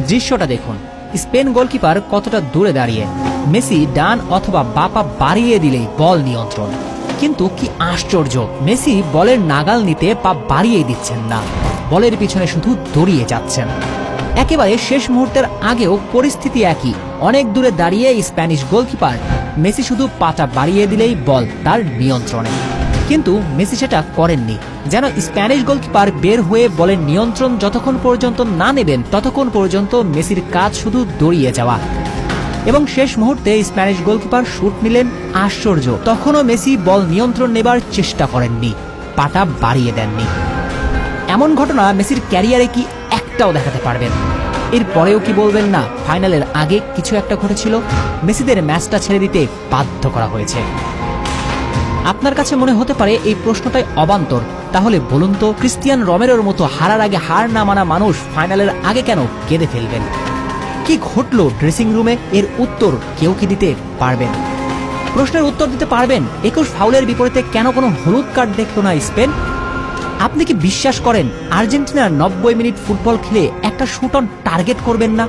দৃশ্যটা দেখুন, Spain goalkeeper কতটা দূরে দাঁড়িয়ে, মেসি ডান অথবা বাঁ পা বাড়িয়ে দিলেই বল নিয়ন্ত্রণ। কিন্তু কি আশ্চর্য, মেসি বলের নাগাল নিতে পা বাড়িয়ে দিচ্ছেন না, বলের পিছনে শুধু দৌড়িয়ে যাচ্ছেন। একেবারে শেষ মুহূর্তের আগেও পরিস্থিতি একই, অনেক দূরে দাঁড়িয়ে স্প্যানিশ গোলকিপার, মেসি শুধু পাটা বাড়িয়ে দিলেই বল তার নিয়ন্ত্রণে। কিন্তু মেসি সেটা করেননি, যেন স্প্যানিশ গোলকিপার বের হয়ে বলের নিয়ন্ত্রণ যতক্ষণ পর্যন্ত না নেবেন ততক্ষণ পর্যন্ত মেসির কাজ শুধু দৌড়িয়ে যাওয়া। এবং শেষ মুহূর্তে স্প্যানিশ গোলকিপার শুট নিলেন, আশ্চর্য, তখনও মেসি বল নিয়ন্ত্রণ নেবার চেষ্টা করেননি, পাটা বাড়িয়ে দেননি। এমন ঘটনা মেসির ক্যারিয়ারে কি একটাও দেখাতে পারবেন? এর পরেও কি বলবেন না ফাইনালের আগে কিছু একটা ঘটেছিল, মেসিদের ম্যাচটা ছেড়ে দিতে বাধ্য করা হয়েছে? আপনার কাছে মনে হতে পারে এই প্রশ্নটাই অবান্তর, তাহলে বলুন তো, ক্রিস্টিয়ান রোমেরোর মতো হারার আগে হার না মানা মানুষ ফাইনালের আগে কেন কেঁদে ফেলবেন? কি ঘটলো ড্রেসিং রুমে, এর উত্তর কেউ কি দিতে পারবেন? প্রশ্নের উত্তর দিতে পারবেন 21 ফাউলের বিপরীতে কেন কোনো হলুদ কার্ড দেখল না স্পেন? আপনি কি বিশ্বাস করেন আর্জেন্টিনার 90 মিনিট ফুটবল খেলে একটা শুট অন টার্গেট করবেন না?